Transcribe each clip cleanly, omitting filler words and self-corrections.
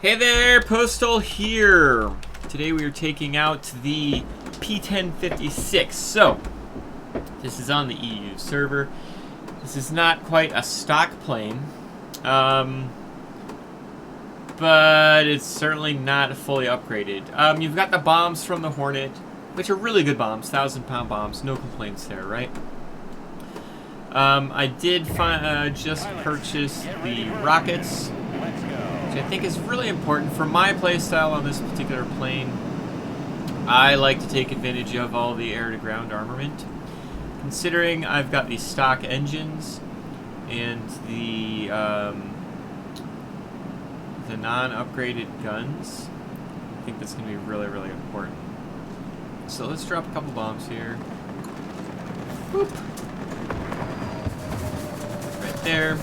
Hey there, Postal here. Today we are taking out the P.1056. So, this is on the EU server. This is not quite a stock plane, but it's certainly not fully upgraded. You've got the bombs from the Hornet, which are really good bombs, 1,000-pound bombs, no complaints there, right? I did just purchase the rockets, which I think is really important for my playstyle on this particular plane. I like to take advantage of all the air-to-ground armament. Considering I've got the stock engines and the non-upgraded guns, I think that's going to be really, really important. So let's drop a couple bombs here. Boop. Right there.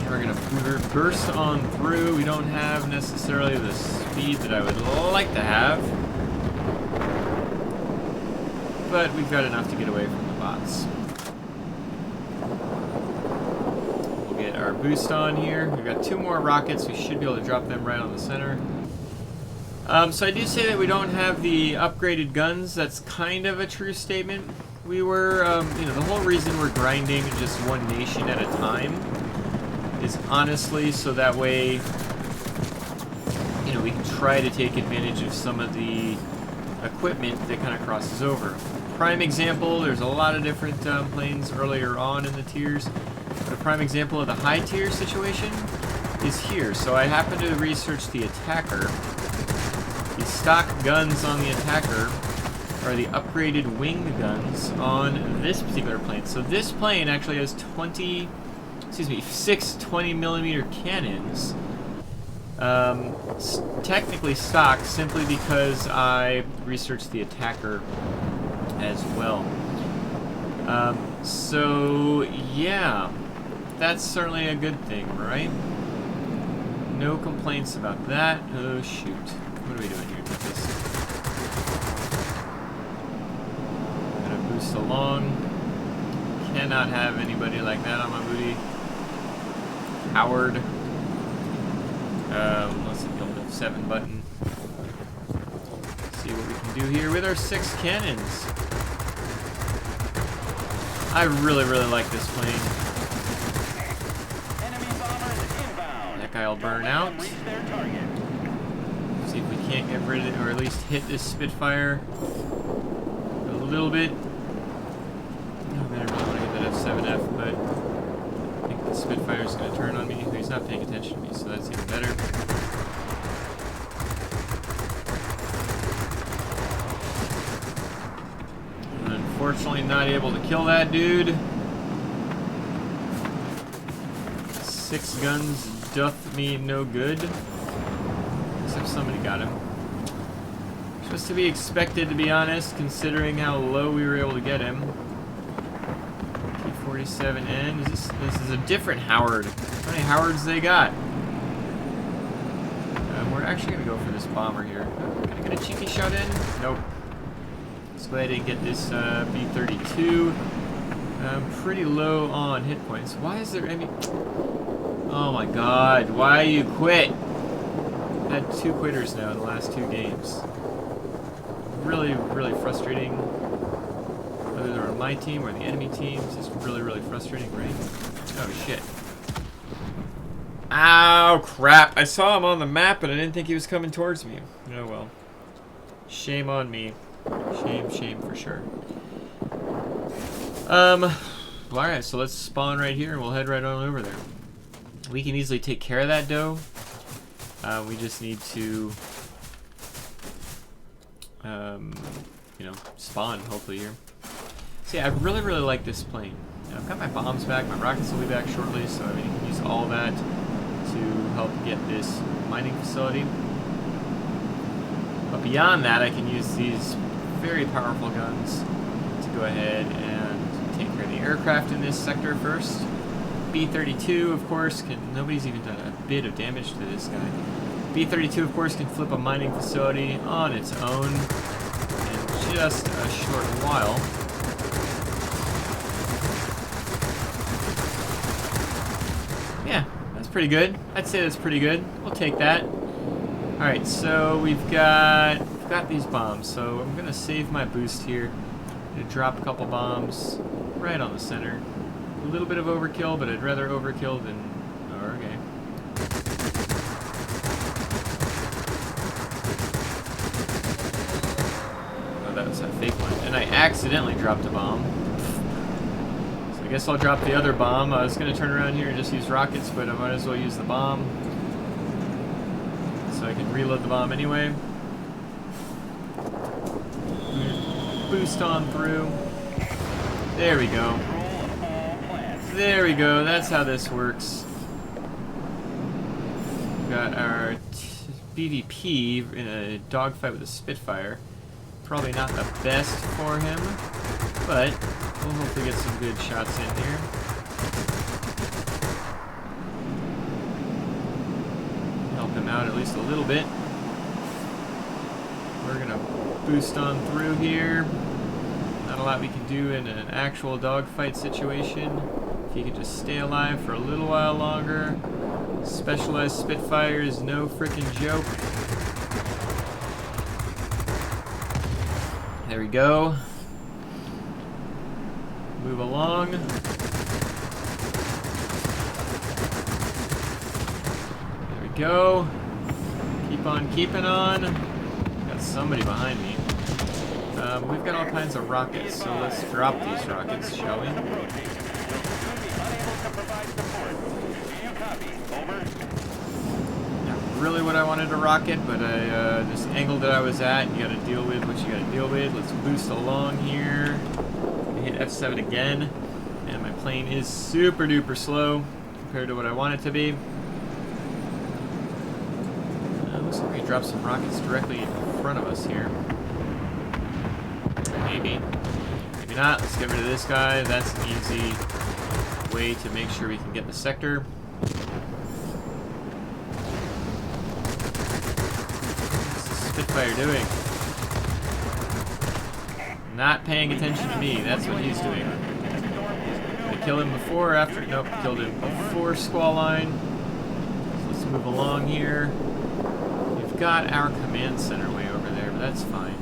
We're going to burst on through. We don't have necessarily the speed that I would like to have, but we've got enough to get away from the bots. We'll get our boost on here. We've got 2 more rockets. We should be able to drop them right on the center. So I do say that we don't have the upgraded guns. That's kind of a true statement. We were, the whole reason we're grinding just one nation at a time is honestly so that way, we can try to take advantage of some of the equipment that kind of crosses over. Prime example, there's a lot of different planes earlier on in the tiers, but a prime example of the high tier situation is here. So I happened to research the attacker. The stock guns on the attacker are the upgraded wing guns on this particular plane. So this plane actually has 6 20mm cannons. Technically stock simply because I researched the attacker as well. So yeah, that's certainly a good thing, right? No complaints about that. Oh shoot. What are we doing here? Gonna boost along. Cannot have anybody like that on my booty. Howard. Let's hit the old F7 button. See what we can do here with our 6 cannons. I really, really like this plane. That guy will burn out. See if we can't get rid of it, or at least hit this Spitfire a little bit. Oh man, I really want to get that F7F, but I think the Spitfire's going to turn on me. He's not paying attention to me, so that's even better. Unfortunately, not able to kill that dude. 6 guns doth me no good. Except somebody got him. Just to be expected, to be honest, considering how low we were able to get him. T-47N. This is a different Howard. How many Howards they got? We're actually going to go for this bomber here. Can I get a cheeky shot in? Nope. Let's go ahead and get this B-32. Pretty low on hit points. Why is there any... Oh my god, why you quit? I've had 2 quitters now in the last 2 games. Really, really frustrating. Whether they're on my team or the enemy team, it's just really, really frustrating, right? Oh shit. Ow, crap. I saw him on the map, but I didn't think he was coming towards me. Oh well. Shame on me. Shame for sure. Alright, so let's spawn right here and we'll head right on over there. We can easily take care of that dough. We just need to, spawn, hopefully, here. So yeah, I really, really like this plane. I've got my bombs back, my rockets will be back shortly, so I mean, you can use all that to help get this mining facility. But beyond that, I can use these very powerful guns to go ahead and take care of the aircraft in this sector first. B-32, of course, nobody's even done a bit of damage to this guy. B-32, of course, can flip a mining facility on its own in just a short while. pretty good. I'd say that's pretty good. We'll take that. Alright, so we've got these bombs. So I'm going to save my boost here. I'm going to drop a couple bombs right on the center. A little bit of overkill, but I'd rather overkill than... Oh, okay. Oh, that was a fake one. And I accidentally dropped a bomb. So I guess I'll drop the other bomb. I was going to turn around here and just use rockets, but I might as well use the bomb. So I can reload the bomb anyway. Boost on through. There we go. There we go. That's how this works. We've got our BVP in a dogfight with a Spitfire. Probably not the best for him, but we'll hopefully get some good shots in here. Help him out at least a little bit. We're gonna boost on through here. Not a lot we can do in an actual dogfight situation. If he could just stay alive for a little while longer. Specialized Spitfire is no freaking joke. There we go. Move along. There we go. Keep on keeping on. Got somebody behind me. We've got all kinds of rockets, so let's drop these rockets, shall we? Not really what I wanted to rocket, but this angle that I was at, you gotta deal with what you gotta deal with. Let's boost along here. I hit F7 again, and my plane is super duper slow compared to what I want it to be. Looks like we dropped some rockets directly in front of us here. Maybe. Maybe not. Let's get rid of this guy. That's an easy way to make sure we can get the sector. What's the Spitfire doing? Not paying attention to me. That's what he's doing. Did I kill him before or after? Nope, killed him before Squall Line. So let's move along here. We've got our command center way over there, but that's fine.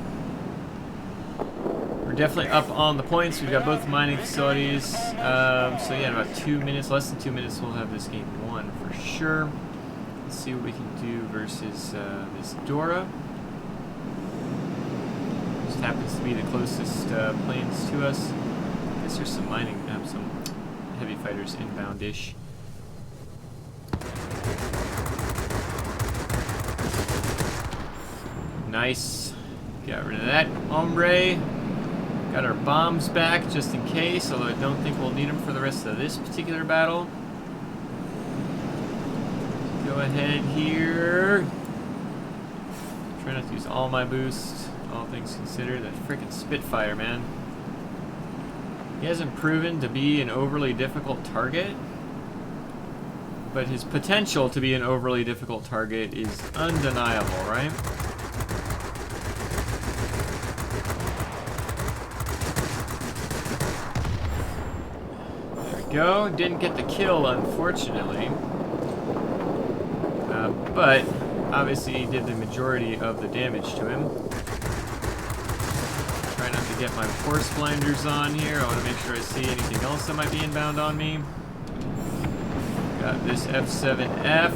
We're definitely up on the points. We've got both mining facilities. So yeah, in about 2 minutes, less than 2 minutes, we'll have this game won for sure. Let's see what we can do versus this Dora. Just happens to be the closest planes to us. I guess there's some mining, some heavy fighters inbound-ish. Nice. Got rid of that hombre. Got our bombs back just in case, although I don't think we'll need them for the rest of this particular battle. Go ahead here. Try not to use all my boost, all things considered. That frickin' Spitfire, man. He hasn't proven to be an overly difficult target, but his potential to be an overly difficult target is undeniable, right? Go. Didn't get the kill, unfortunately. But obviously he did the majority of the damage to him. Try not to get my force blinders on here. I want to make sure I see anything else that might be inbound on me. Got this F7F.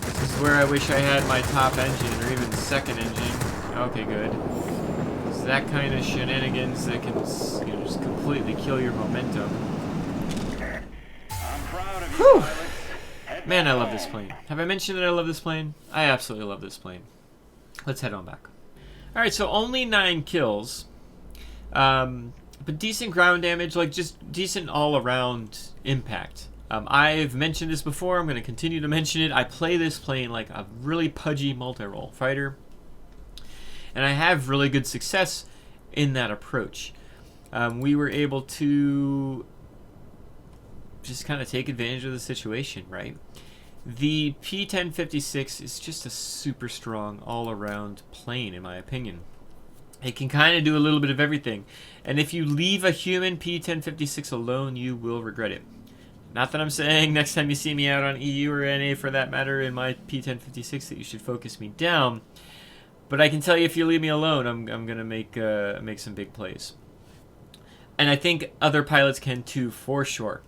This is where I wish I had my top engine, or even second engine. Okay, good. It's that kind of shenanigans that can, you know, just completely kill your momentum. Whew. Man, I love this plane. Have I mentioned that I love this plane? I absolutely love this plane. Let's head on back. Alright, so only 9 kills. But decent ground damage, like just decent all-around impact. I've mentioned this before. I'm going to continue to mention it. I play this plane like a really pudgy multi-role fighter. And I have really good success in that approach. We were able to just kind of take advantage of the situation, right? The P.1056 is just a super strong all-around plane, in my opinion. It can kind of do a little bit of everything. And if you leave a human P.1056 alone, you will regret it. Not that I'm saying next time you see me out on EU or NA for that matter in my P1056 that you should focus me down. But I can tell you if you leave me alone, I'm going to make some big plays. And I think other pilots can too, for sure.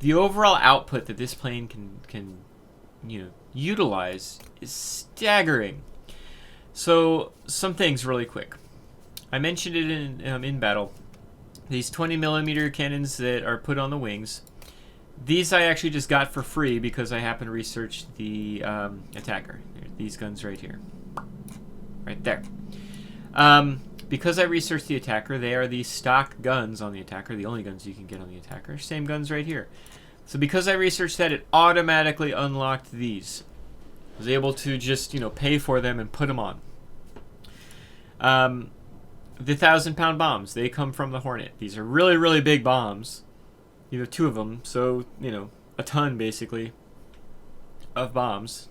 The overall output that this plane can utilize is staggering. So some things really quick. I mentioned it in battle. These 20mm cannons that are put on the wings. These I actually just got for free because I happened to research the attacker. These guns right here. Right there. Because I researched the attacker, they are the stock guns on the attacker, the only guns you can get on the attacker. Same guns right here. So because I researched that, it automatically unlocked these. I was able to just, pay for them and put them on. The 1,000-pound bombs, they come from the Hornet. These are really, really big bombs. 2 of them, so, a ton, basically, of bombs.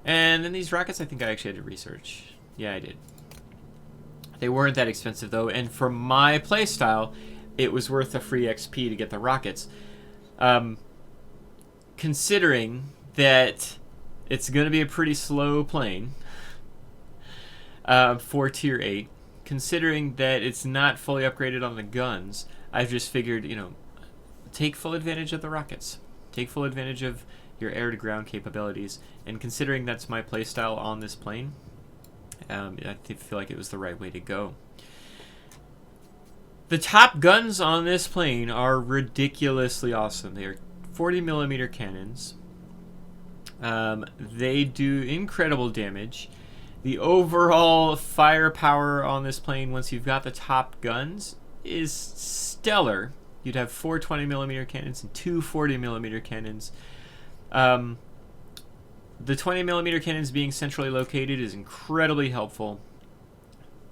And then these rockets, I think I actually had to research. Yeah, I did. They weren't that expensive, though, and for my playstyle, it was worth the free XP to get the rockets. Considering that it's going to be a pretty slow plane for Tier 8, considering that it's not fully upgraded on the guns, I've just figured, take full advantage of the rockets. Take full advantage of your air-to-ground capabilities. And considering that's my playstyle on this plane, I feel like it was the right way to go. The top guns on this plane are ridiculously awesome. They are 40mm cannons. They do incredible damage. The overall firepower on this plane, once you've got the top guns, is stellar. You'd have 4 20mm cannons and 2 40mm cannons. The 20mm cannons being centrally located is incredibly helpful.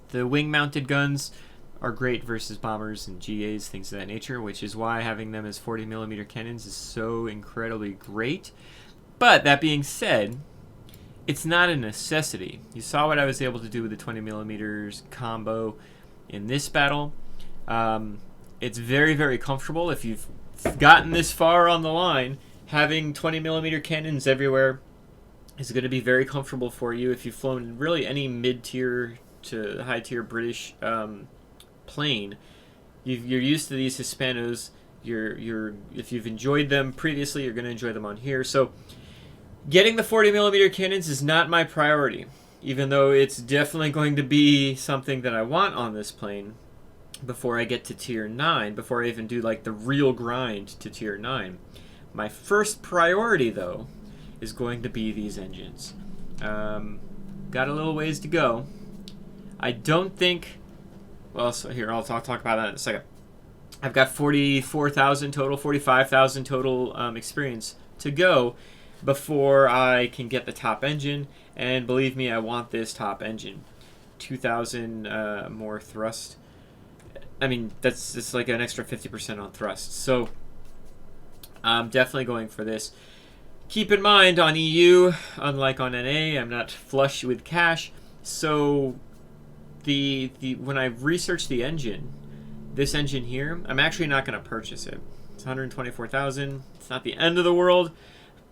The wing-mounted guns are great versus bombers and GAs, things of that nature, which is why having them as 40mm cannons is so incredibly great. But that being said, it's not a necessity. You saw what I was able to do with the 20mm combo in this battle. It's very, very comfortable. If you've gotten this far on the line, having 20mm cannons everywhere is going to be very comfortable for you. If you've flown really any mid-tier to high-tier British plane, you're used to these Hispanos. If you've enjoyed them previously, you're going to enjoy them on here. So getting the 40mm cannons is not my priority, even though it's definitely going to be something that I want on this plane before I get to Tier 9, before I even do like the real grind to Tier 9. My first priority, though, is going to be these engines. Got a little ways to go. I don't think... Well, so here, I'll talk about that in a second. I've got 44,000 total, 45,000 total experience to go before I can get the top engine. And believe me, I want this top engine. 2,000 more thrust. I mean, that's just like an extra 50% on thrust. So I'm definitely going for this. Keep in mind, on EU, unlike on NA, I'm not flush with cash. So when I researched the engine, this engine here, I'm actually not going to purchase it. It's 124,000. It's not the end of the world.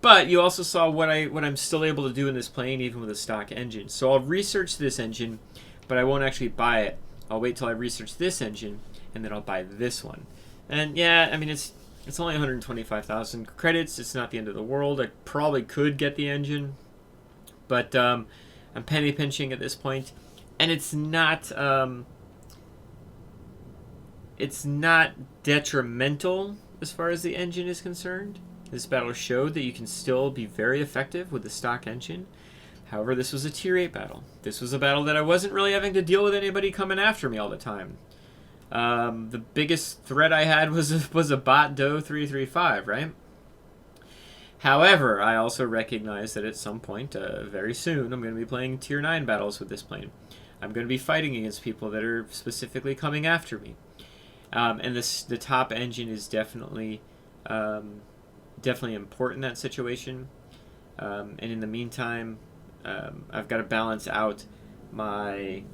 But you also saw what I'm still able to do in this plane, even with a stock engine. So I'll research this engine, but I won't actually buy it. I'll wait till I research this engine, and then I'll buy this one. And yeah, I mean, it's only 125,000 credits. It's not the end of the world. I probably could get the engine, but I'm penny pinching at this point, and it's not detrimental as far as the engine is concerned. This battle showed that you can still be very effective with the stock engine. However, this was a Tier 8 battle. This was a battle that I wasn't really having to deal with anybody coming after me all the time. The biggest threat I had was a bot Doe 335, right? However, I also recognize that at some point, very soon, I'm going to be playing Tier 9 battles with this plane. I'm going to be fighting against people that are specifically coming after me. And the top engine is definitely important in that situation. And in the meantime, I've got to balance out my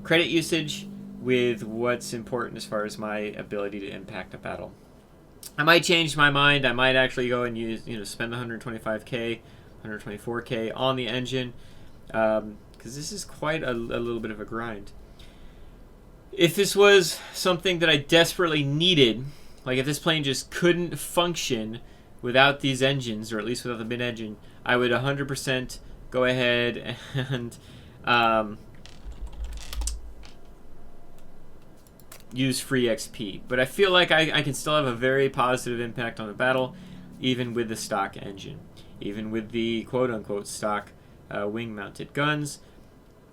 credit usage with what's important as far as my ability to impact a battle. I might change my mind. I might actually go and use, spend 125k, 124k on the engine, because this is quite a little bit of a grind. If this was something that I desperately needed, like if this plane just couldn't function without these engines, or at least without the mid-engine, I would 100% go ahead and use free XP. But I feel like I can still have a very positive impact on the battle, even with the stock engine, even with the quote-unquote stock wing-mounted guns.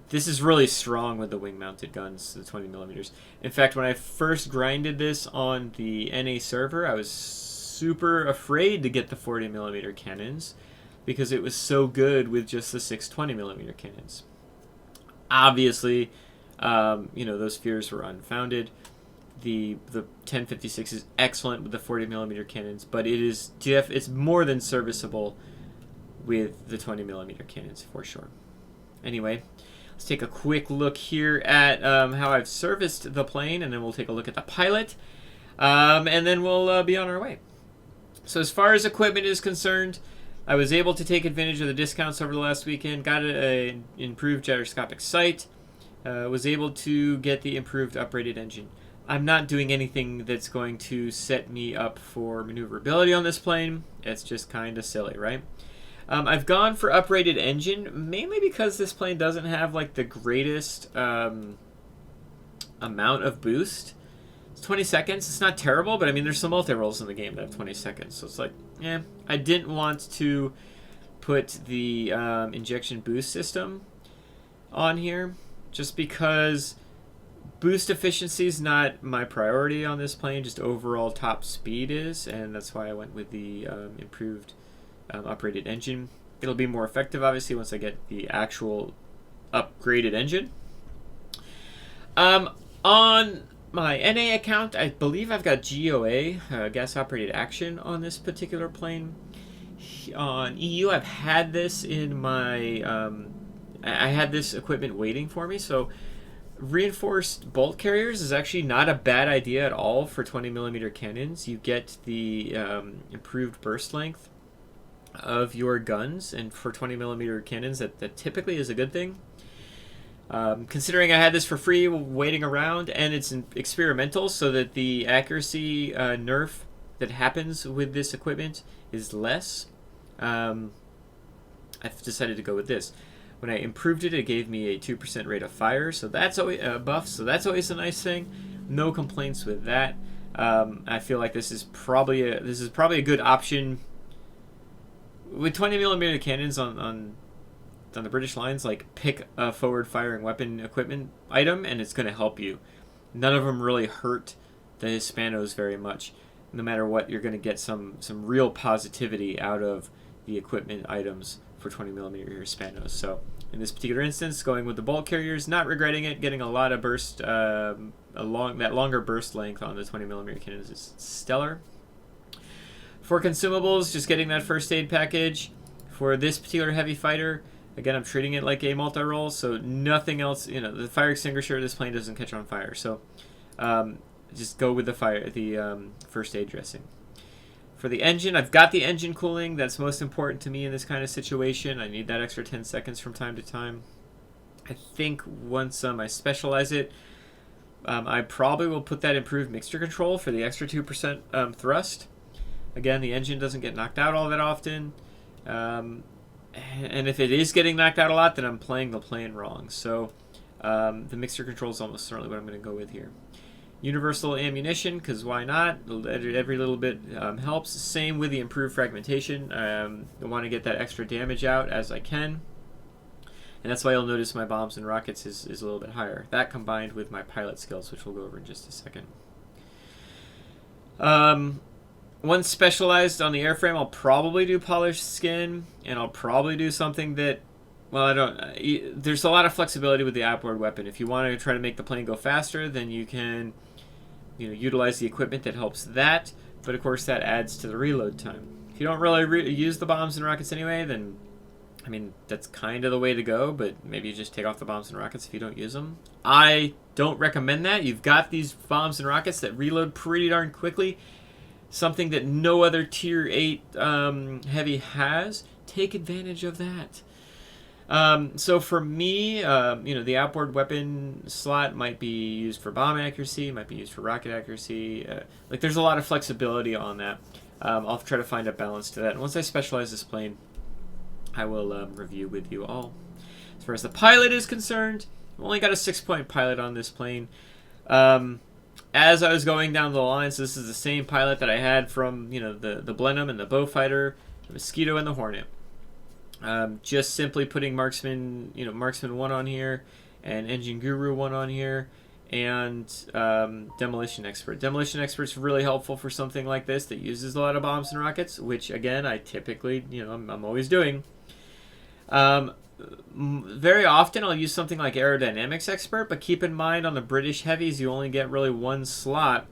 This is really strong with the wing-mounted guns, the 20 millimeters. In fact, when I first grinded this on the NA server, I was super afraid to get the 40 millimeter cannons because it was so good with just the 620 millimeter cannons. Obviously, those fears were unfounded. The 1056 is excellent with the 40 millimeter cannons, but it's more than serviceable with the 20 millimeter cannons for sure. Anyway, let's take a quick look here at how I've serviced the plane, and then we'll take a look at the pilot, and then we'll be on our way. So as far as equipment is concerned, I was able to take advantage of the discounts over the last weekend, got an improved gyroscopic sight, was able to get the improved uprated engine. I'm not doing anything that's going to set me up for maneuverability on this plane. It's just kind of silly, right? I've gone for uprated engine, mainly because this plane doesn't have like the greatest amount of boost. It's 20 seconds. It's not terrible, but I mean, there's some multi-rolls in the game that have 20 seconds. So it's like, I didn't want to put the injection boost system on here just because boost efficiency is not my priority on this plane, just overall top speed is, and that's why I went with the improved uprated engine. It'll be more effective, obviously, once I get the actual upgraded engine. On my NA account, I believe I've got GOA, gas operated action, on this particular plane. On EU, I've had this in my I had this equipment waiting for me, so reinforced bolt carriers is actually not a bad idea at all for 20 millimeter cannons. You get the improved burst length of your guns, and for 20 millimeter cannons, that typically is a good thing. Considering I had this for free waiting around, and it's experimental, so that the accuracy nerf that happens with this equipment is less, I've decided to go with this. When I improved it, it gave me a 2% rate of fire, so that's always a buff, so that's always a nice thing. No complaints with that. I feel like this is probably a good option with 20 millimeter cannons on the British lines. Like, pick a forward firing weapon equipment item, and it's going to help you. None of them really hurt the Hispanos very much. No matter what, you're going to get some real positivity out of the equipment items for 20 millimeter Hispanos. So in this particular instance, going with the bolt carriers, not regretting it. Getting a lot of burst, that longer burst length on the 20 millimeter cannons is stellar. For consumables, just getting that first aid package. For this particular heavy fighter, again, I'm treating it like a multi-roll, so nothing else. The fire extinguisher, this plane doesn't catch on fire, so just go with the first aid dressing. For the engine, I've got the engine cooling. That's most important to me in this kind of situation. I need that extra 10 seconds from time to time. I think once I specialize it, I probably will put that improved mixture control for the extra 2% thrust. Again, the engine doesn't get knocked out all that often. And if it is getting knocked out a lot, then I'm playing the plane wrong. So the mixture control is almost certainly what I'm going to go with here. Universal ammunition, because why not? Every little bit helps. Same with the improved fragmentation. I want to get that extra damage out as I can. And that's why you'll notice my bombs and rockets is a little bit higher. That combined with my pilot skills, which we'll go over in just a second. Once specialized on the airframe, I'll probably do polished skin, and I'll probably do something that, there's a lot of flexibility with the outboard weapon. If you want to try to make the plane go faster, then you can utilize the equipment that helps that, but of course that adds to the reload time. If you don't really use the bombs and rockets anyway, then that's kind of the way to go, but maybe you just take off the bombs and rockets if you don't use them. I don't recommend that. You've got these bombs and rockets that reload pretty darn quickly. something that no other Tier 8 heavy has, take advantage of that. So for me, the outboard weapon slot might be used for bomb accuracy, might be used for rocket accuracy. Like, there's a lot of flexibility on that. I'll try to find a balance to that. And once I specialize this plane, I will review with you all. As far as the pilot is concerned, I've only got a 6-point pilot on this plane. As I was going down the line, so this is the same pilot that I had from the Blenheim and the Beaufighter, the Mosquito and the Hornet. Just simply putting Marksman 1 on here, and Engine Guru 1 on here, and Demolition Expert. Demolition Expert's really helpful for something like this that uses a lot of bombs and rockets, which again I typically I'm always doing. Very often I'll use something like Aerodynamics Expert, but keep in mind on the British heavies you only get really one slot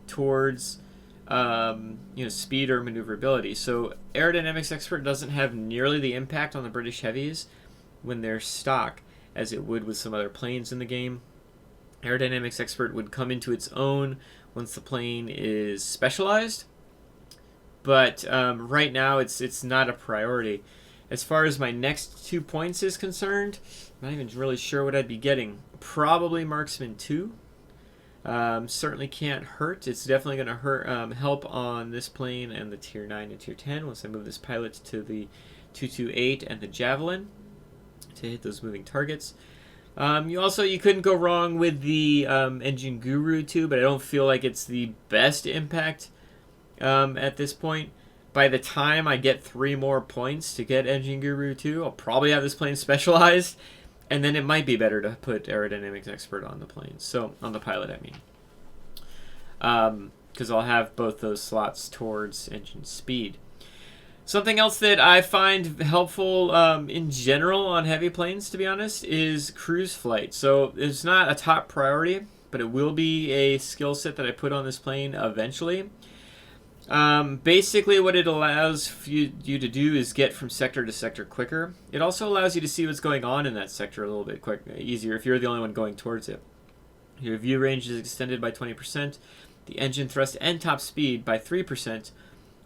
towards speed or maneuverability. So Aerodynamics Expert doesn't have nearly the impact on the British heavies when they're stock as it would with some other planes in the game. Aerodynamics Expert would come into its own once the plane is specialized, but right now it's not a priority. As far as my next 2 points is concerned, I'm not even really sure what I'd be getting. Probably Marksman 2. Certainly can't hurt. It's definitely going to help on this plane and the Tier 9 and Tier 10 once I move this pilot to the 228 and the Javelin to hit those moving targets. You couldn't go wrong with the Engine Guru 2, but I don't feel like it's the best impact at this point. By the time I get 3 more points to get Engine Guru 2, I'll probably have this plane specialized, and then it might be better to put Aerodynamics Expert on the plane. So, on the pilot, I mean. Because I'll have both those slots towards engine speed. Something else that I find helpful in general on heavy planes, to be honest, is cruise flight. So, it's not a top priority, but it will be a skill set that I put on this plane eventually. Basically what it allows you to do is get from sector to sector quicker. It also allows you to see what's going on in that sector a little bit easier if you're the only one going towards it. Your view range is extended by 20%, the engine thrust and top speed by 3%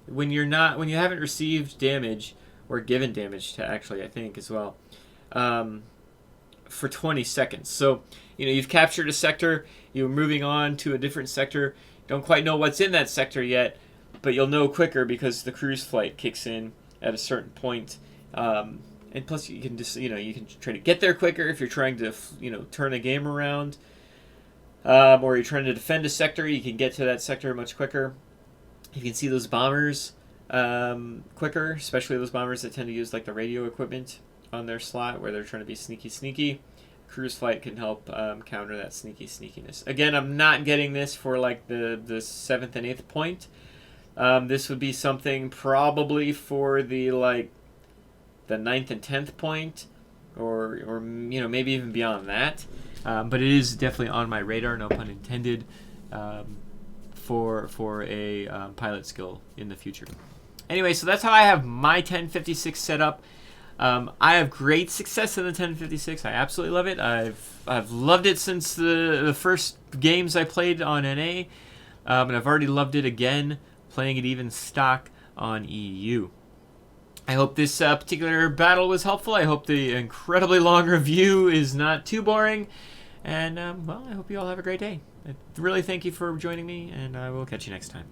when you haven't received damage or given damage to actually, I think as well, for 20 seconds. So, you've captured a sector, you're moving on to a different sector, don't quite know what's in that sector yet, but you'll know quicker because the cruise flight kicks in at a certain point. And plus you can just, you can try to get there quicker if you're trying to, turn a game around. Or you're trying to defend a sector, you can get to that sector much quicker. You can see those bombers quicker, especially those bombers that tend to use like the radio equipment on their slot where they're trying to be sneaky. Cruise flight can help counter that sneakiness. Again, I'm not getting this for like the 7th and 8th point. This would be something probably for the 9th and 10th point, or maybe even beyond that. But it is definitely on my radar, no pun intended, for a pilot skill in the future. Anyway, so that's how I have my 1056 set up. I have great success in the 1056. I absolutely love it. I've loved it since the first games I played on NA, and I've already loved it again playing it even stock on EU. I hope this particular battle was helpful. I hope the incredibly long review is not too boring. And, I hope you all have a great day. I really thank you for joining me, and I will catch you next time.